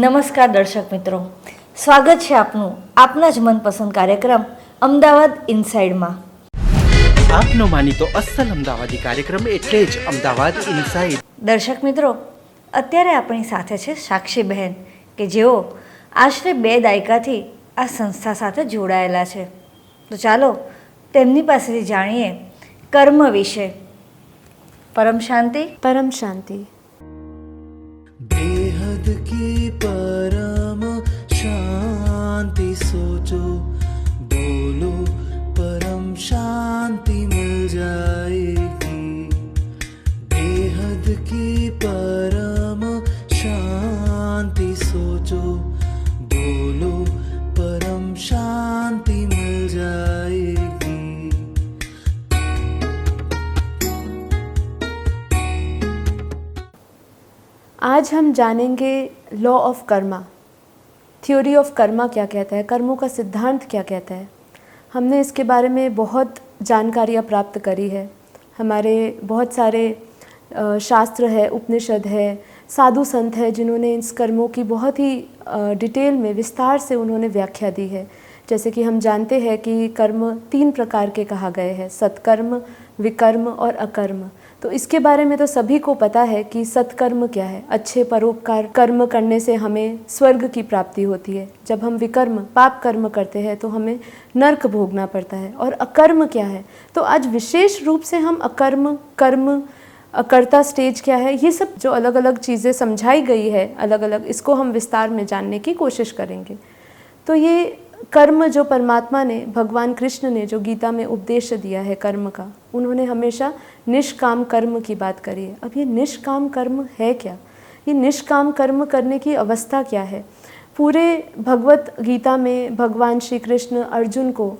નમસ્કાર દર્શક મિત્રો, સ્વાગત છે આપનું આપના જ મનપસંદ કાર્યક્રમ અમદાવાદ ઇનસાઇડમાં. આપનો માનીતો અસલ અમદાવાદી કાર્યક્રમ એટલે જ અમદાવાદ ઇનસાઇડ. દર્શક મિત્રો, અત્યારે આપણી સાથે છે સાક્ષી બહેન કે જેઓ આશરે 2 દાયકાથી આ સંસ્થા સાથે જોડાયેલા છે. તો ચાલો તેમની પાસેથી જાણીએ કર્મ વિશે. પરમ શાંતિ. परम शांति. बेहद की परम शांति सोचो, बोलो परम शांति मिल जाएगी. बेहद की परम शांति सोचो, बोलो परम शांति मिल जाएगी. आज हम जानेंगे law of Karma. Theory of Karma क्या कहता है, कर्मों का सिद्धांत क्या कहता है. हमने इसके बारे में बहुत जानकारियाँ प्राप्त करी है. हमारे बहुत सारे शास्त्र है, उपनिषद है, साधु संत है जिन्होंने इस कर्मों की बहुत ही डिटेल में विस्तार से उन्होंने व्याख्या दी है. जैसे कि हम जानते हैं कि कर्म 3 प्रकार के कहा गए हैं, सत्कर्म, विकर्म और अकर्म. तो इसके बारे में तो सभी को पता है कि सत्कर्म क्या है. अच्छे परोपकार कर्म करने से हमें स्वर्ग की प्राप्ति होती है. जब हम विकर्म पाप कर्म करते हैं तो हमें नरक भोगना पड़ता है. और अकर्म क्या है, तो आज विशेष रूप से हम अकर्म, कर्म, अकर्ता स्टेज क्या है, ये सब जो अलग अलग चीज़ें समझाई गई है अलग अलग, इसको हम विस्तार में जानने की कोशिश करेंगे. तो ये कर्म जो परमात्मा ने, भगवान कृष्ण ने जो गीता में उपदेश दिया है कर्म का, उन्होंने हमेशा निष्काम कर्म की बात करी है. अब ये निष्काम कर्म है क्या, ये निष्काम कर्म करने की अवस्था क्या है. पूरे भगवत गीता में भगवान श्री कृष्ण अर्जुन को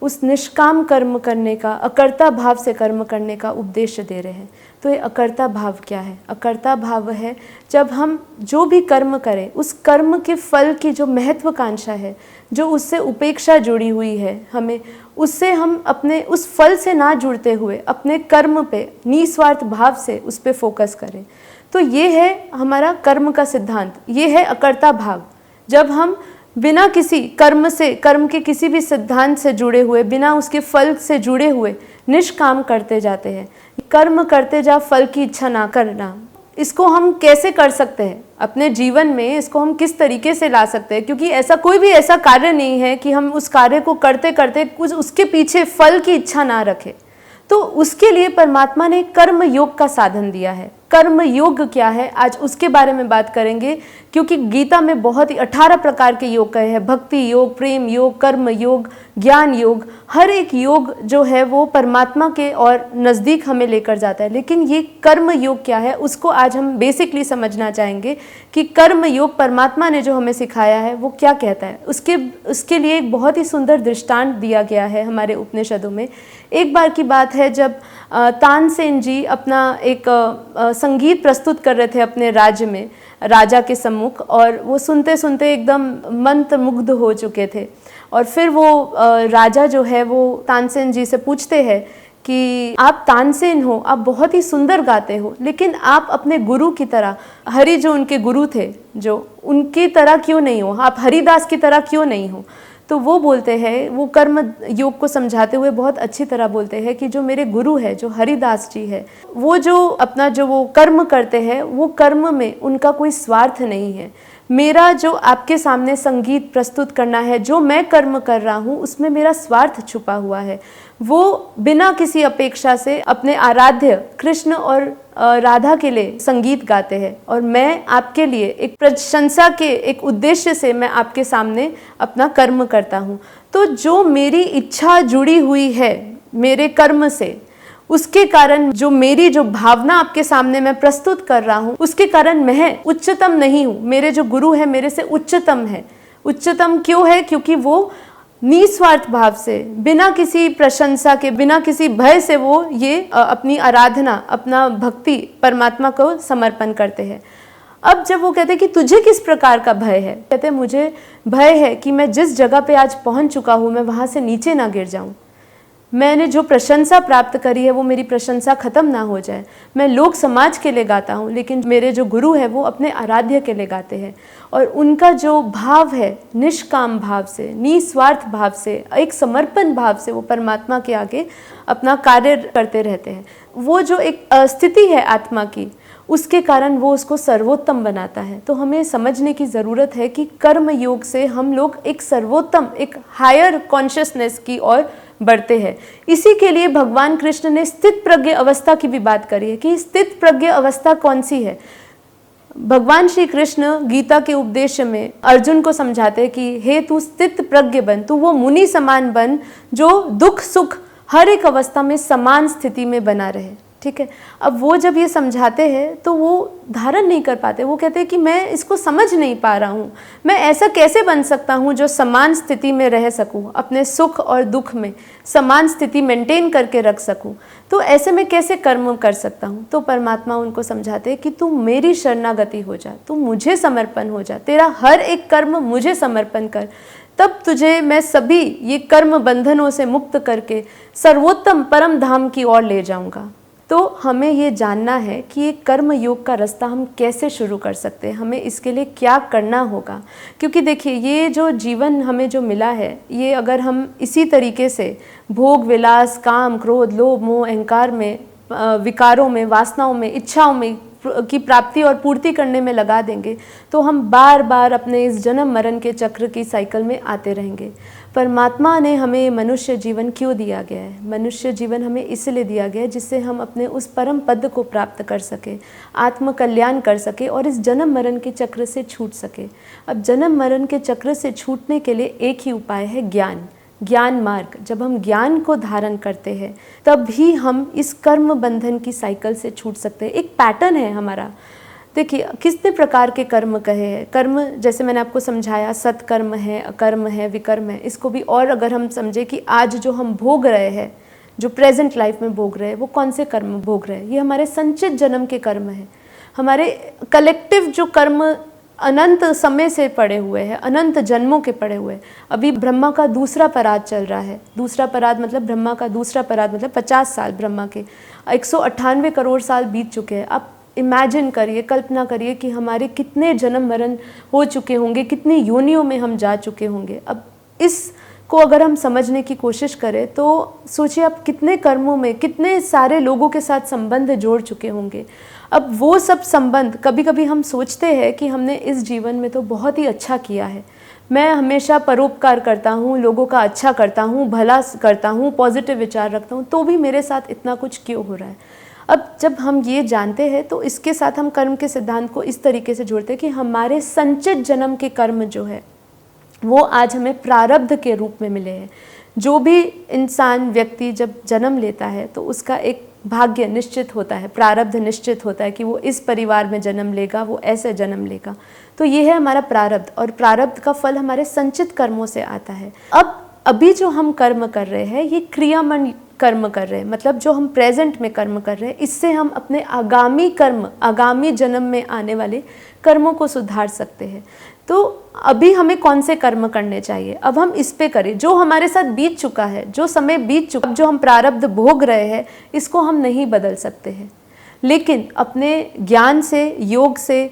उस निष्काम कर्म करने का, अकर्ता भाव से कर्म करने का उपदेश दे रहे हैं. तो ये अकर्ता भाव क्या है. अकर्ता भाव है जब हम जो भी कर्म करें उस कर्म के फल की जो महत्वाकांक्षा है, जो उससे उपेक्षा जुड़ी हुई है, हमें उससे हम अपने उस फल से ना जुड़ते हुए अपने कर्म पे निस्वार्थ भाव से उस पे फोकस करें. तो ये है हमारा कर्म का सिद्धांत, ये है अकर्ता भाव. जब हम बिना किसी कर्म से, कर्म के किसी भी सिद्धांत से जुड़े हुए, बिना उसके फल से जुड़े हुए निष्काम करते जाते हैं. कर्म करते जा, फल की इच्छा ना करना, इसको हम कैसे कर सकते हैं अपने जीवन में, इसको हम किस तरीके से ला सकते हैं. क्योंकि ऐसा कोई भी ऐसा कार्य नहीं है कि हम उस कार्य को करते करते कुछ उसके पीछे फल की इच्छा ना रखें. तो उसके लिए परमात्मा ने कर्म योग का साधन दिया है. कर्म योग क्या है, आज उसके बारे में बात करेंगे. क्योंकि गीता में बहुत ही 18 प्रकार के योग कहे हैं. भक्ति योग, प्रेम योग, कर्म योग, ज्ञान योग. हर एक योग जो है वो परमात्मा के और नज़दीक हमें लेकर जाता है. लेकिन ये कर्म योग क्या है, उसको आज हम बेसिकली समझना चाहेंगे कि कर्म योग परमात्मा ने जो हमें सिखाया है वो क्या कहता है. उसके लिए एक बहुत ही सुंदर दृष्टांत दिया गया है हमारे उपनिषदों में. एक बार की बात है जब तानसेन जी अपना एक संगीत प्रस्तुत कर रहे थे अपने राज्य में, राजा के सम्मुख, और वो सुनते सुनते एकदम मंत्रमुग्ध हो चुके थे. और फिर वो राजा जो है वो तानसेन जी से पूछते हैं कि आप तानसेन हो, आप बहुत ही सुंदर गाते हो, लेकिन आप अपने गुरु की तरह, हरि जो उनके गुरु थे, जो उनकी तरह क्यों नहीं हो, आप हरिदास की तरह क्यों नहीं हो. तो वो बोलते हैं, वो कर्म योग को समझाते हुए बहुत अच्छी तरह बोलते हैं कि जो मेरे गुरु है, जो हरिदास जी है, वो जो अपना जो वो कर्म करते हैं, वो कर्म में उनका कोई स्वार्थ नहीं है. मेरा जो आपके सामने संगीत प्रस्तुत करना है, जो मैं कर्म कर रहा हूँ, उसमें मेरा स्वार्थ छुपा हुआ है. वो बिना किसी अपेक्षा से अपने आराध्य कृष्ण और राधा के लिए संगीत गाते हैं, और मैं आपके लिए एक प्रशंसा के एक उद्देश्य से मैं आपके सामने अपना कर्म करता हूँ. तो जो मेरी इच्छा जुड़ी हुई है मेरे कर्म से, उसके कारण जो मेरी जो भावना आपके सामने मैं प्रस्तुत कर रहा हूँ, उसके कारण मैं उच्चतम नहीं हूँ. मेरे जो गुरु है मेरे से उच्चतम है. उच्चतम क्यों है, क्योंकि वो निस्वार्थ भाव से, बिना किसी प्रशंसा के, बिना किसी भय से वो ये अपनी आराधना, अपना भक्ति परमात्मा को समर्पण करते हैं. अब जब वो कहते हैं कि तुझे किस प्रकार का भय है, कहते हैं मुझे भय है कि मैं जिस जगह पे आज पहुंच चुका हूँ मैं वहाँ से नीचे ना गिर जाऊँ. मैंने जो प्रशंसा प्राप्त करी है वो मेरी प्रशंसा खत्म ना हो जाए। मैं लोक समाज के लिए गाता हूँ, लेकिन मेरे जो गुरु है वो अपने आराध्य के लिए गाते हैं, और उनका जो भाव है निष्काम भाव से, निस्वार्थ भाव से, एक समर्पण भाव से वो परमात्मा के आगे अपना कार्य करते रहते हैं। वो जो एक स्थिति है आत्मा की, उसके कारण वो उसको सर्वोत्तम बनाता है। तो हमें समझने की ज़रूरत है कि कर्म योग से हम लोग एक सर्वोत्तम, एक हायर कॉन्शियसनेस की ओर बढ़ते हैं। इसी के लिए भगवान कृष्ण ने स्थित प्रज्ञ अवस्था की भी बात करी है कि स्थित प्रज्ञ अवस्था कौन सी है। भगवान श्री कृष्ण गीता के उपदेश में अर्जुन को समझाते हैं कि हे तू स्थित प्रज्ञ बन, तू वो मुनि समान बन जो दुख सुख हर एक अवस्था में समान स्थिति में बना रहे। ठीक है, अब वो जब ये समझाते हैं तो वो धारण नहीं कर पाते। वो कहते हैं कि मैं इसको समझ नहीं पा रहा हूँ, मैं ऐसा कैसे बन सकता हूँ जो समान स्थिति में रह सकूँ, अपने सुख और दुख में समान स्थिति मेंटेन करके रख सकूँ। तो ऐसे में कैसे कर्म कर सकता हूँ? तो परमात्मा उनको समझाते हैं कि तू मेरी शरणागति हो जा, तू मुझे समर्पण हो जा, तेरा हर एक कर्म मुझे समर्पण कर, तब तुझे मैं सभी ये कर्म बंधनों से मुक्त करके सर्वोत्तम परम धाम की ओर ले जाऊंगा। तो हमें ये जानना है कि ये कर्म योग का रास्ता हम कैसे शुरू कर सकते हैं, हमें इसके लिए क्या करना होगा। क्योंकि देखिए, ये जो जीवन हमें जो मिला है, ये अगर हम इसी तरीके से भोग विलास, काम, क्रोध, लोभ, मोह, अहंकार में, विकारों में, वासनाओं में, इच्छाओं में की प्राप्ति और पूर्ति करने में लगा देंगे तो हम बार बार अपने इस जन्म मरण के चक्र की साइकिल में आते रहेंगे। परमात्मा ने हमें मनुष्य जीवन क्यों दिया गया है? मनुष्य जीवन हमें इसलिए दिया गया है जिससे हम अपने उस परम पद को प्राप्त कर सके, आत्म कल्याण कर सके और इस जन्म मरण के चक्र से छूट सके। अब जन्म मरण के चक्र से छूटने के लिए एक ही उपाय है, ज्ञान, ज्ञान मार्ग। जब हम ज्ञान को धारण करते हैं तब ही हम इस कर्म बंधन की साइकिल से छूट सकते हैं। एक पैटर्न है हमारा। देखिए, कितने प्रकार के कर्म कहे हैं। कर्म जैसे मैंने आपको समझाया, सत्कर्म है, अकर्म है, विकर्म है। इसको भी और अगर हम समझे कि आज जो हम भोग रहे हैं, जो प्रेजेंट लाइफ में भोग रहे हैं, वो कौन से कर्म भोग रहे हैं? ये हमारे संचित जन्म के कर्म हैं, हमारे कलेक्टिव जो कर्म अनंत समय से पड़े हुए हैं, अनंत जन्मों के पड़े हुए हैं। अभी ब्रह्मा का दूसरा पराद चल रहा है। दूसरा पराद मतलब ब्रह्मा का दूसरा पराद मतलब 50 साल, ब्रह्मा के 198 करोड़ साल बीत चुके हैं। आप इमेजिन करिए, कल्पना करिए कि हमारे कितने जन्म मरण हो चुके होंगे, कितनी योनियों में हम जा चुके होंगे। अब इसको अगर हम समझने की कोशिश करें तो सोचिए आप कितने कर्मों में, कितने सारे लोगों के साथ संबंध जोड़ चुके होंगे। अब वो सब संबंध, कभी कभी हम सोचते हैं कि हमने इस जीवन में तो बहुत ही अच्छा किया है, मैं हमेशा परोपकार करता हूँ, लोगों का अच्छा करता हूँ, भला करता हूँ, पॉजिटिव विचार रखता हूँ, तो भी मेरे साथ इतना कुछ क्यों हो रहा है। अब जब हम ये जानते हैं तो इसके साथ हम कर्म के सिद्धांत को इस तरीके से जोड़ते हैं कि हमारे संचित जन्म के कर्म जो है वो आज हमें प्रारब्ध के रूप में मिले हैं। जो भी इंसान, व्यक्ति जब जन्म लेता है तो उसका एक भाग्य निश्चित होता है, प्रारब्ध निश्चित होता है कि वो इस परिवार में जन्म लेगा, वो ऐसे जन्म लेगा। तो ये है हमारा प्रारब्ध, और प्रारब्ध का फल हमारे संचित कर्मों से आता है। अब अभी जो हम कर्म कर रहे हैं ये क्रियामन कर्म कर रहे हैं, मतलब जो हम प्रेजेंट में कर्म कर रहे हैं, इससे हम अपने आगामी कर्म, आगामी जन्म में आने वाले कर्मों को सुधार सकते हैं। तो अभी हमें कौन से कर्म करने चाहिए, अब हम इस पे करें। जो हमारे साथ बीत चुका है, जो समय बीत चुका, अब जो हम प्रारब्ध भोग रहे हैं इसको हम नहीं बदल सकते हैं, लेकिन अपने ज्ञान से, योग से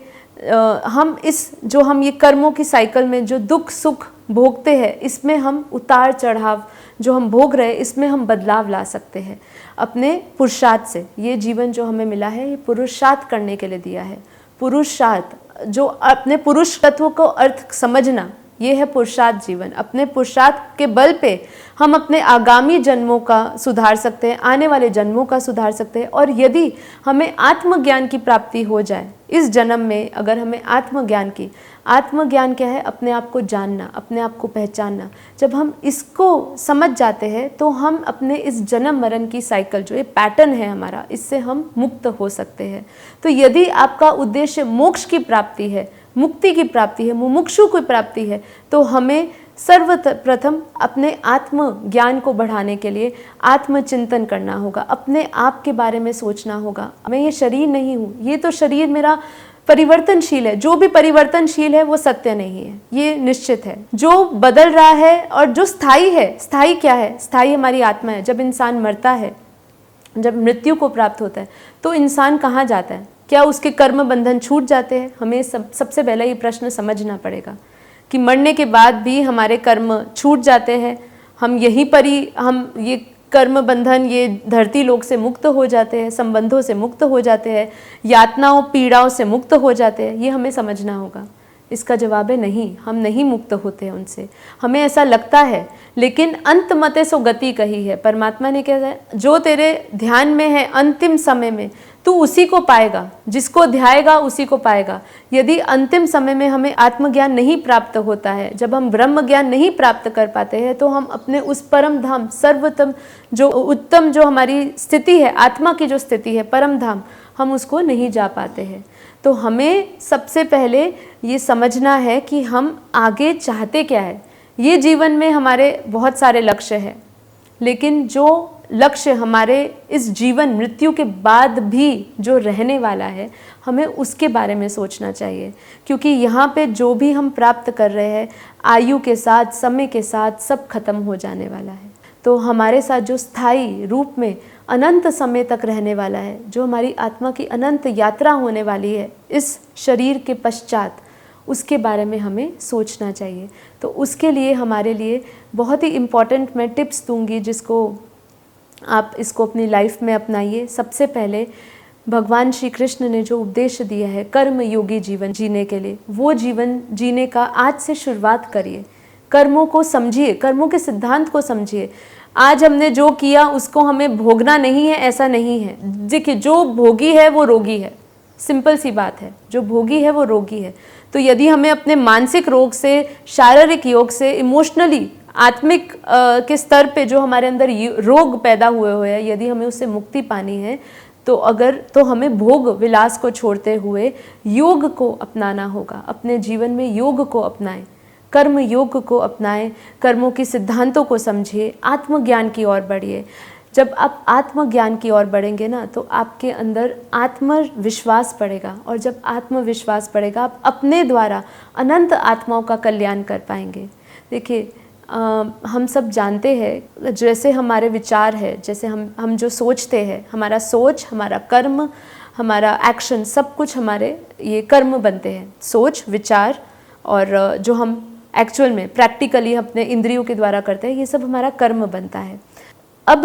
हम इस जो हम ये कर्मों की साइकिल में जो दुख सुख भोगते हैं, इसमें हम उतार चढ़ाव जो हम भोग रहे हैं इसमें हम बदलाव ला सकते हैं अपने पुरुषार्थ से। ये जीवन जो हमें मिला है ये पुरुषार्थ करने के लिए दिया है। पुरुषार्थ, जो अपने पुरुष तत्व को अर्थ समझना, ये है पुरुषार्थ जीवन। अपने पुरुषार्थ के बल पे हम अपने आगामी जन्मों का सुधार सकते हैं, आने वाले जन्मों का सुधार सकते हैं। और यदि हमें आत्मज्ञान की प्राप्ति हो जाए इस जन्म में, अगर हमें आत्मज्ञान की, आत्मज्ञान क्या है? अपने आप को जानना, अपने आप को पहचानना। जब हम इसको समझ जाते हैं तो हम अपने इस जन्म मरण की साइकिल, जो ये पैटर्न है हमारा, इससे हम मुक्त हो सकते हैं। तो यदि आपका उद्देश्य मोक्ष की प्राप्ति है, मुक्ति की प्राप्ति है, मुमुक्षु की प्राप्ति है, तो हमें सर्वप्रथम अपने आत्म ज्ञान को बढ़ाने के लिए आत्मचिंतन करना होगा, अपने आप के बारे में सोचना होगा। मैं ये शरीर नहीं हूँ, ये तो शरीर मेरा परिवर्तनशील है, जो भी परिवर्तनशील है वो सत्य नहीं है, ये निश्चित है। जो बदल रहा है और जो स्थायी है, स्थायी क्या है? स्थायी हमारी आत्मा है। जब इंसान मरता है, जब मृत्यु को प्राप्त होता है, तो इंसान कहाँ जाता है? क्या उसके कर्म बंधन छूट जाते हैं? हमें सबसे पहला ये प्रश्न समझना पड़ेगा कि मरने के बाद भी हमारे कर्म छूट जाते हैं, हम यहीं पर ही हम ये कर्म बंधन, ये धरती लोक से मुक्त हो जाते हैं, संबंधों से मुक्त हो जाते हैं, यातनाओं पीड़ाओं से मुक्त हो जाते हैं, ये हमें समझना होगा। इसका जवाब है नहीं, हम नहीं मुक्त होते हैं उनसे। हमें ऐसा लगता है, लेकिन अंत मते सो गति कही है। परमात्मा ने क्या है, जो तेरे ध्यान में है अंतिम समय में तू उसी को पाएगा, जिसको ध्याएगा उसी को पाएगा। यदि अंतिम समय में हमें आत्मज्ञान नहीं प्राप्त होता है, जब हम ब्रह्म ज्ञान नहीं प्राप्त कर पाते हैं, तो हम अपने उस परम धाम, सर्वोत्तम जो उत्तम जो हमारी स्थिति है, आत्मा की जो स्थिति है, परम धाम, हम उसको नहीं जा पाते हैं। तो हमें सबसे पहले ये समझना है कि हम आगे चाहते क्या है। ये जीवन में हमारे बहुत सारे लक्ष्य हैं, लेकिन जो लक्ष्य हमारे इस जीवन मृत्यु के बाद भी जो रहने वाला है, हमें उसके बारे में सोचना चाहिए। क्योंकि यहाँ पे जो भी हम प्राप्त कर रहे हैं, आयु के साथ, समय के साथ सब खत्म हो जाने वाला है। तो हमारे साथ जो स्थायी रूप में अनंत समय तक रहने वाला है, जो हमारी आत्मा की अनंत यात्रा होने वाली है इस शरीर के पश्चात, उसके बारे में हमें सोचना चाहिए। तो उसके लिए हमारे लिए बहुत ही इम्पॉर्टेंट मैं टिप्स दूंगी, जिसको आप इसको अपनी लाइफ में अपनाइए। सबसे पहले भगवान श्री कृष्ण ने जो उपदेश दिया है कर्म योगी जीवन जीने के लिए, वो जीवन जीने का आज से शुरुआत करिए। कर्मों को समझिए, कर्मों के सिद्धांत को समझिए। आज हमने जो किया उसको हमें भोगना नहीं है, ऐसा नहीं है। देखिए, जो भोगी है वो रोगी है, सिंपल सी बात है। जो भोगी है वो रोगी है। तो यदि हमें अपने मानसिक रोग से, शारीरिक योग से, इमोशनली, आत्मिक के स्तर पे जो हमारे अंदर रोग पैदा हुए हैं, यदि हमें उससे मुक्ति पानी है, तो हमें भोग विलास को छोड़ते हुए योग को अपनाना होगा। अपने जीवन में योग को अपनाएं, कर्म योग को अपनाएं, कर्मों के सिद्धांतों को समझिए, आत्मज्ञान की ओर बढ़िए। जब आप आत्मज्ञान की ओर बढ़ेंगे ना, तो आपके अंदर आत्मविश्वास बढ़ेगा, और जब आत्मविश्वास बढ़ेगा, आप अपने द्वारा अनंत आत्माओं का कल्याण कर पाएंगे। देखिए, हम सब जानते हैं, जैसे हमारे विचार है, जैसे हम जो सोचते हैं, हमारा सोच, हमारा कर्म, हमारा एक्शन, सब कुछ हमारे ये कर्म बनते हैं। सोच, विचार और जो हम एक्चुअल में प्रैक्टिकली अपने इंद्रियों के द्वारा करते हैं, ये सब हमारा कर्म बनता है। अब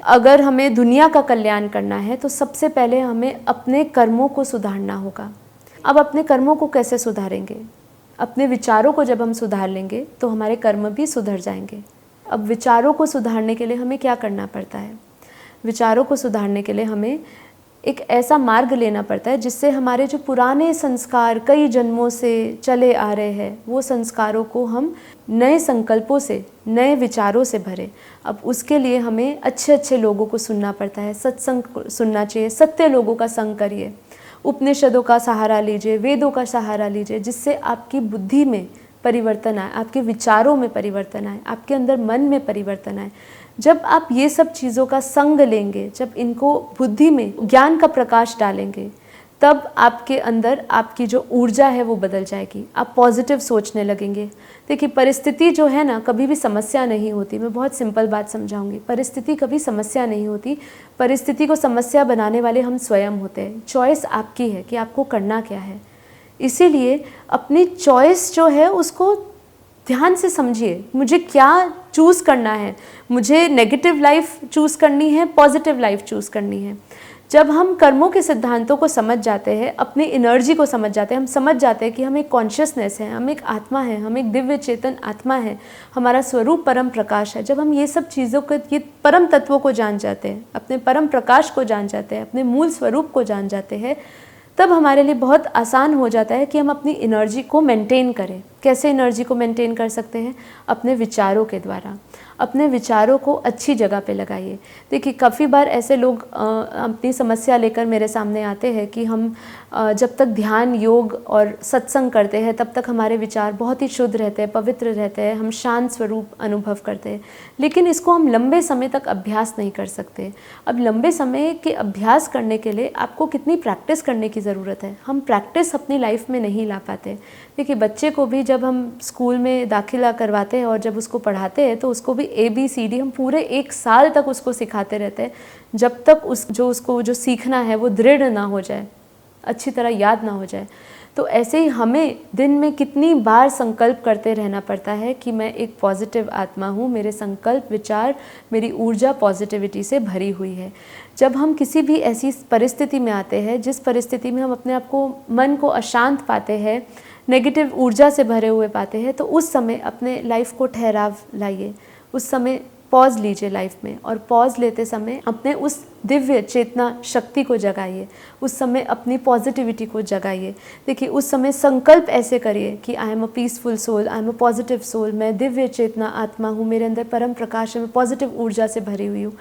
अगर हमें दुनिया का कल्याण करना है, तो सबसे पहले हमें अपने कर्मों को सुधारना होगा। अब अपने कर्मों को कैसे सुधारेंगे? अपने विचारों को जब हम सुधार लेंगे, तो हमारे कर्म भी सुधर जाएंगे। अब विचारों को सुधारने के लिए हमें क्या करना पड़ता है? विचारों को सुधारने के लिए हमें एक ऐसा मार्ग लेना पड़ता है जिससे हमारे जो पुराने संस्कार कई जन्मों से चले आ रहे हैं, वो संस्कारों को हम नए संकल्पों से, नए विचारों से भरें। अब उसके लिए हमें अच्छे अच्छे लोगों को सुनना पड़ता है, सत्संग सुनना चाहिए, सत्य लोगों का संग करिए, उपनिषदों का सहारा लीजिए, वेदों का सहारा लीजिए, जिससे आपकी बुद्धि में परिवर्तन आए, आपके विचारों में परिवर्तन आए, आपके अंदर मन में परिवर्तन आए। जब आप ये सब चीज़ों का संग लेंगे, जब इनको बुद्धि में ज्ञान का प्रकाश डालेंगे, तब आपके अंदर आपकी जो ऊर्जा है वो बदल जाएगी। आप पॉजिटिव सोचने लगेंगे। देखिए, परिस्थिति जो है ना, कभी भी समस्या नहीं होती। मैं बहुत सिंपल बात समझाऊंगी। परिस्थिति कभी समस्या नहीं होती। परिस्थिति को समस्या बनाने वाले हम स्वयं होते हैं। चॉइस आपकी है कि आपको करना क्या है। इसीलिए अपनी चॉइस जो है उसको ध्यान से समझिए। मुझे क्या चूज़ करना है? मुझे नेगेटिव लाइफ चूज़ करनी है, पॉजिटिव लाइफ चूज़ करनी है। जब हम कर्मों के सिद्धांतों को समझ जाते हैं, अपनी एनर्जी को समझ जाते हैं, हम समझ जाते हैं कि हम एक कॉन्शियसनेस है, हम एक आत्मा है, हम एक दिव्य चेतन आत्मा है, हमारा स्वरूप परम प्रकाश है। जब हम ये सब चीज़ों को, ये परम तत्वों को जान जाते हैं, अपने परम प्रकाश को जान जाते हैं, अपने मूल स्वरूप को जान जाते हैं, तब हमारे लिए बहुत आसान हो जाता है कि हम अपनी एनर्जी को मेंटेन करें। कैसे एनर्जी को मेंटेन कर सकते हैं? अपने विचारों के द्वारा। अपने विचारों को अच्छी जगह पे लगाइए। देखिए काफ़ी बार ऐसे लोग अपनी समस्या लेकर मेरे सामने आते हैं कि हम जब तक ध्यान, योग और सत्संग करते हैं तब तक हमारे विचार बहुत ही शुद्ध रहते हैं, पवित्र रहते हैं, हम शांत स्वरूप अनुभव करते हैं, लेकिन इसको हम लंबे समय तक अभ्यास नहीं कर सकते। अब लंबे समय के अभ्यास करने के लिए आपको कितनी प्रैक्टिस करने की ज़रूरत है, हम प्रैक्टिस अपनी लाइफ में नहीं ला पाते। देखिए बच्चे को भी जब हम स्कूल में दाखिला करवाते हैं और जब उसको पढ़ाते हैं तो उसको भी ABCD हम पूरे 1 साल तक उसको सिखाते रहते हैं, जब तक उसको जो सीखना है वो दृढ़ ना हो जाए, अच्छी तरह याद ना हो जाए। तो ऐसे ही हमें दिन में कितनी बार संकल्प करते रहना पड़ता है कि मैं एक पॉजिटिव आत्मा हूँ, मेरे संकल्प, विचार, मेरी ऊर्जा पॉजिटिविटी से भरी हुई है। जब हम किसी भी ऐसी परिस्थिति में आते हैं जिस परिस्थिति में हम अपने आप को, मन को अशांत पाते हैं, नेगेटिव ऊर्जा से भरे हुए पाते हैं, तो उस समय अपने लाइफ को ठहराव लाइए, उस समय पॉज लीजिए लाइफ में, और पॉज लेते समय अपने उस दिव्य चेतना शक्ति को जगाइए, उस समय अपनी पॉजिटिविटी को जगाइए। देखिए उस समय संकल्प ऐसे करिए कि I am a peaceful soul, I am a positive soul, मैं दिव्य चेतना आत्मा हूँ, मेरे अंदर परम प्रकाश है, मैं पॉजिटिव ऊर्जा से भरी हुई हूँ।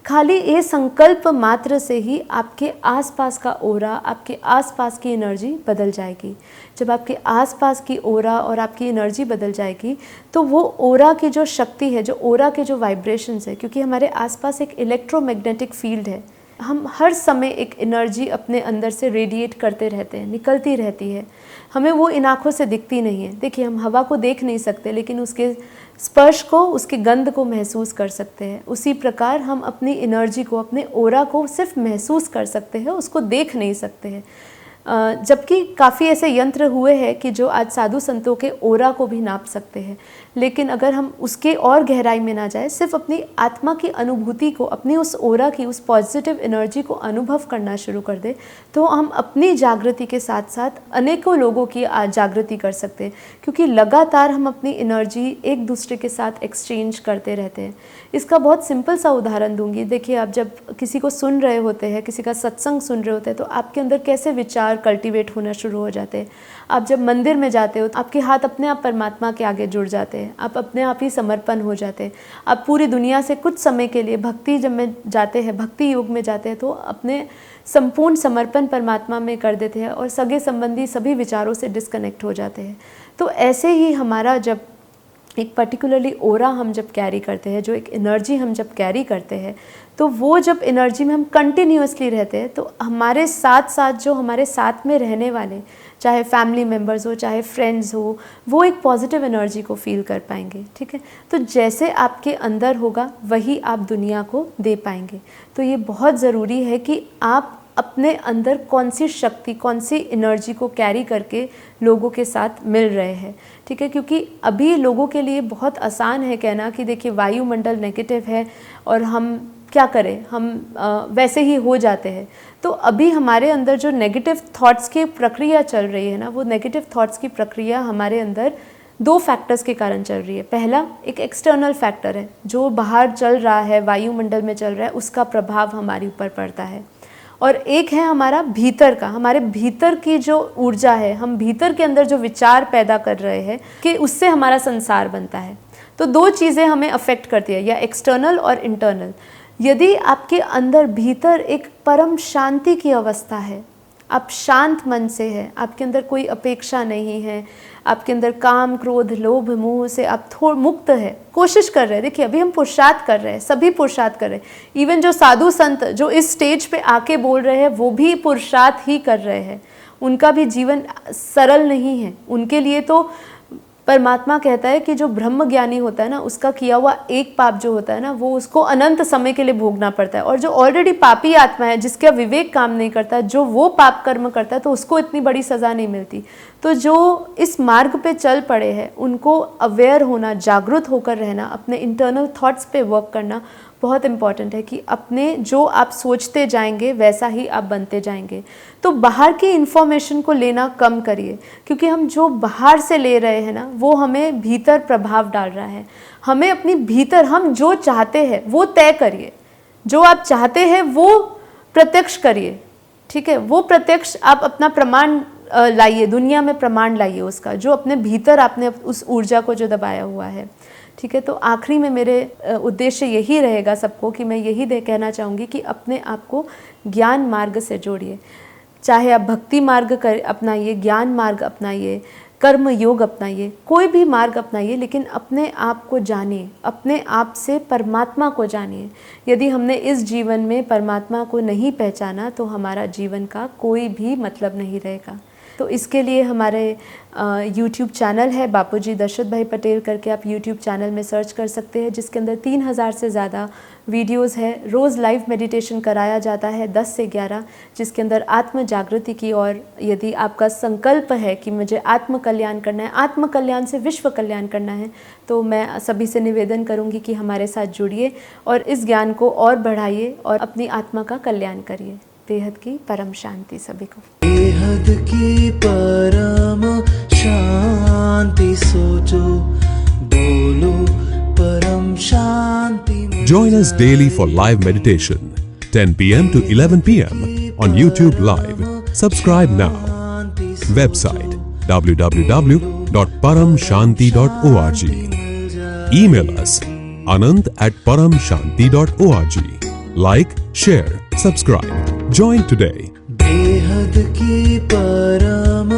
खाली ये संकल्प मात्र से ही आपके आसपास का ओरा, आपके आसपास की एनर्जी बदल जाएगी। जब आपके आसपास की ओरा और आपकी एनर्जी बदल जाएगी तो वो ओरा की जो शक्ति है, जो ओरा के जो वाइब्रेशंस है, क्योंकि हमारे आसपास एक इलेक्ट्रोमैग्नेटिक फील्ड है, हम हर समय एक एनर्जी अपने अंदर से रेडिएट करते रहते हैं, निकलती रहती है। हमें वो इन आँखों से दिखती नहीं है। देखिए हम हवा को देख नहीं सकते, लेकिन उसके स्पर्श को, उसके गंध को महसूस कर सकते हैं। उसी प्रकार हम अपनी एनर्जी को, अपने ओरा को सिर्फ महसूस कर सकते हैं, उसको देख नहीं सकते हैं। जबकि काफ़ी ऐसे यंत्र हुए हैं कि जो आज साधु संतों के ओरा को भी नाप सकते हैं, लेकिन अगर हम उसके और गहराई में ना जाए, सिर्फ अपनी आत्मा की अनुभूति को, अपनी उस ओरा की, उस पॉजिटिव एनर्जी को अनुभव करना शुरू कर दे, तो हम अपनी जागृति के साथ साथ अनेकों लोगों की जागृति कर सकते हैं, क्योंकि लगातार हम अपनी एनर्जी एक दूसरे के साथ एक्सचेंज करते रहते हैं। इसका बहुत सिंपल सा उदाहरण दूंगी। देखिए आप जब किसी को सुन रहे होते हैं, किसी का सत्संग सुन रहे होते हैं, तो आपके अंदर कैसे विचार कल्टीवेट होना शुरू हो जाते हैं। आप जब मंदिर में जाते हो, आपके हाथ अपने आप परमात्मा के आगे जुड़ जाते हैं, आप अपने आप ही समर्पण हो जाते हैं। आप पूरी दुनिया से कुछ समय के लिए भक्ति जब में जाते हैं, भक्ति योग में जाते हैं, तो अपने संपूर्ण समर्पण परमात्मा में कर देते हैं और सगे संबंधी सभी विचारों से डिस्कनेक्ट हो जाते हैं। तो ऐसे ही हमारा जब एक पर्टिकुलरली ओरा हम जब कैरी करते हैं, जो एक एनर्जी हम जब कैरी करते हैं, तो वो जब एनर्जी में हम कंटिन्यूअसली रहते हैं, तो हमारे साथ साथ जो हमारे साथ में रहने वाले, चाहे फैमिली मेम्बर्स हो, चाहे फ्रेंड्स हो, वो एक पॉजिटिव एनर्जी को फील कर पाएंगे। ठीक है, तो जैसे आपके अंदर होगा वही आप दुनिया को दे पाएंगे। तो ये बहुत ज़रूरी है कि आप अपने अंदर कौन सी शक्ति, कौन सी एनर्जी को कैरी करके लोगों के साथ मिल रहे हैं। ठीक है, क्योंकि अभी लोगों के लिए बहुत आसान है कहना कि देखिए वायुमंडल नेगेटिव है और हम क्या करें, हम वैसे ही हो जाते हैं। तो अभी हमारे अंदर जो नेगेटिव थॉट्स की प्रक्रिया चल रही है ना, वो नेगेटिव थॉट्स की प्रक्रिया हमारे अंदर 2 फैक्टर्स के कारण चल रही है। पहला एक एक्सटर्नल फैक्टर है, जो बाहर चल रहा है, वायुमंडल में चल रहा है, उसका प्रभाव हमारे ऊपर पड़ता है। और एक है हमारा भीतर का, हमारे भीतर की जो ऊर्जा है, हम भीतर के अंदर जो विचार पैदा कर रहे हैं कि उससे हमारा संसार बनता है। तो 2 चीज़ें हमें अफेक्ट करती है, या एक्सटर्नल और इंटरनल। यदि आपके अंदर भीतर एक परम शांति की अवस्था है, आप शांत मन से हैं, आपके अंदर कोई अपेक्षा नहीं है, आपके अंदर काम, क्रोध, लोभ, मोह से आप थोड़ा मुक्त है, कोशिश कर रहे हैं। देखिए अभी हम पुरुषार्थ कर रहे हैं, सभी पुरुषार्थ कर रहे हैं। इवन जो साधु संत जो इस स्टेज पे आके बोल रहे हैं, वो भी पुरुषार्थ ही कर रहे हैं। उनका भी जीवन सरल नहीं है। उनके लिए तो परमात्मा कहता है कि जो ब्रह्म ज्ञानी होता है ना, उसका किया हुआ एक पाप जो होता है ना, वो उसको अनंत समय के लिए भोगना पड़ता है। और जो ऑलरेडी पापी आत्मा है, जिसका विवेक काम नहीं करता, जो वो पाप कर्म करता है, तो उसको इतनी बड़ी सज़ा नहीं मिलती। तो जो इस मार्ग पे चल पड़े हैं, उनको अवेयर होना, जागरूक होकर रहना, अपने इंटरनल थॉट्स पे वर्क करना बहुत इम्पॉर्टेंट है कि अपने जो आप सोचते जाएंगे वैसा ही आप बनते जाएंगे। तो बाहर की इन्फॉर्मेशन को लेना कम करिए, क्योंकि हम जो बाहर से ले रहे हैं ना, वो हमें भीतर प्रभाव डाल रहा है। हमें अपनी भीतर, हम जो चाहते हैं वो तय करिए, जो आप चाहते हैं वो प्रत्यक्ष करिए। ठीक है, वो प्रत्यक्ष आप अपना प्रमाण लाइए, दुनिया में प्रमाण लाइए उसका, जो अपने भीतर आपने उस ऊर्जा को जो दबाया हुआ है। ठीक है। तो आखिरी में मेरे उद्देश्य यही रहेगा सबको कि मैं यही कहना चाहूँगी कि अपने आप को ज्ञान मार्ग से जोड़िए। चाहे आप भक्ति मार्ग कर अपनाइए, ज्ञान मार्ग अपनाइए, कर्म योग अपनाइए, कोई भी मार्ग अपनाइए, लेकिन अपने आप को जानिए, अपने आप से परमात्मा को जानिए। यदि हमने इस जीवन में परमात्मा को नहीं पहचाना तो हमारा जीवन का कोई भी मतलब नहीं रहेगा। तो इसके लिए हमारे YouTube चैनल है बापूजी दशरथ भाई पटेल करके, आप YouTube चैनल में सर्च कर सकते हैं, जिसके अंदर 3000 से ज़्यादा वीडियोस है। रोज़ लाइव मेडिटेशन कराया जाता है 10 से 11, जिसके अंदर आत्म जागृति की। और यदि आपका संकल्प है कि मुझे आत्म कल्याण करना है, आत्म कल्याण से विश्व कल्याण करना है, तो मैं सभी से निवेदन करूंगी कि हमारे साथ जुड़िए और इस ज्ञान को और बढ़ाइए और अपनी आत्मा का कल्याण करिए। बेहद की परम शांति सभी को। बेहद की परम शांति सोचो, बोलो परम शांति। Join us daily for live meditation, 10 p.m. to 11 p.m. on YouTube Live. Subscribe now. Website www.paramshanti.org. Email us anant@paramshanti.org. Like, share, subscribe. Join today. बेहद की परम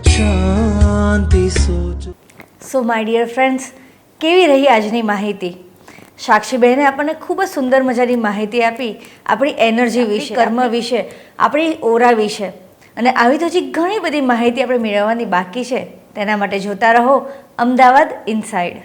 શાંતિ સોચો। સો માય ડિયર ફ્રેન્ડ્સ, કેવી રહી આજની માહિતી? સાક્ષીબહેને આપણને ખૂબ જ સુંદર મજાની માહિતી આપી આપણી એનર્જી વિશે, કર્મ વિશે, આપણી ઓરા વિશે, અને આવી તો હજી ઘણી બધી માહિતી આપણે મેળવવાની બાકી છે। તેના માટે જોતા રહો અમદાવાદ ઇનસાઇડ।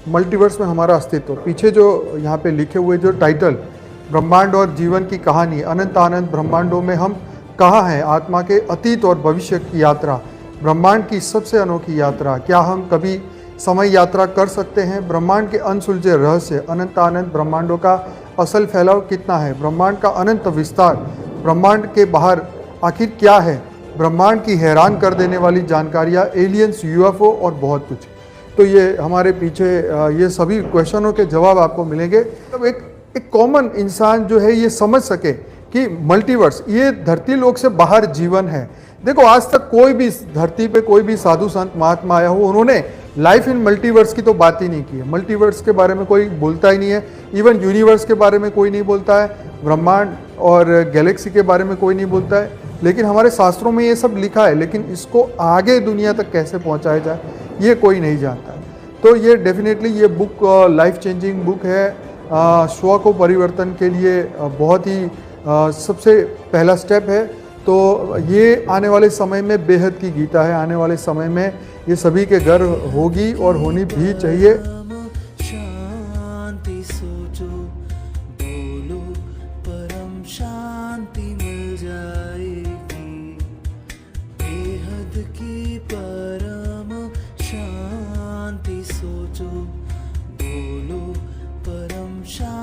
मल्टीवर्स में हमारा अस्तित्व, पीछे जो यहाँ पे लिखे हुए जो टाइटल ब्रह्मांड और जीवन की कहानी, अनंत अनंत ब्रह्मांडों में हम कहाँ हैं, आत्मा के अतीत और भविष्य की यात्रा, ब्रह्मांड की सबसे अनोखी यात्रा, क्या हम कभी समय यात्रा कर सकते हैं, ब्रह्मांड के अनसुलझे रहस्य, अनंत अनंत ब्रह्मांडों का असल फैलाव कितना है, ब्रह्मांड का अनंत विस्तार, ब्रह्मांड के बाहर आखिर क्या है, ब्रह्मांड की हैरान कर देने वाली जानकारियाँ, एलियंस, यूएफओ और बहुत कुछ। तो ये हमारे पीछे ये सभी क्वेश्चनों के जवाब आपको मिलेंगे। तब एक कॉमन इंसान जो है ये समझ सके कि मल्टीवर्स ये धरती लोक से बाहर जीवन है। देखो आज तक कोई भी धरती पे कोई भी साधु संत महात्मा आया हो, उन्होंने लाइफ इन मल्टीवर्स की तो बात ही नहीं की है। मल्टीवर्स के बारे में कोई बोलता ही नहीं है, इवन यूनिवर्स के बारे में कोई नहीं बोलता है, ब्रह्मांड और गैलेक्सी के बारे में कोई नहीं बोलता है। लेकिन हमारे शास्त्रों में ये सब लिखा है, लेकिन इसको आगे दुनिया तक कैसे पहुंचाया जाए ये कोई नहीं जानता है। तो ये डेफिनेटली ये बुक लाइफ चेंजिंग बुक है, स्व को परिवर्तन के लिए बहुत ही सबसे पहला स्टेप है। तो ये आने वाले समय में बेहद की गीता है, आने वाले समय में ये सभी के घर होगी और होनी भी चाहिए। शांति सोचो, बोलो परम शांति मिल जाएगी। बेहद की परम शांति सोचो, बोलो परम शांति।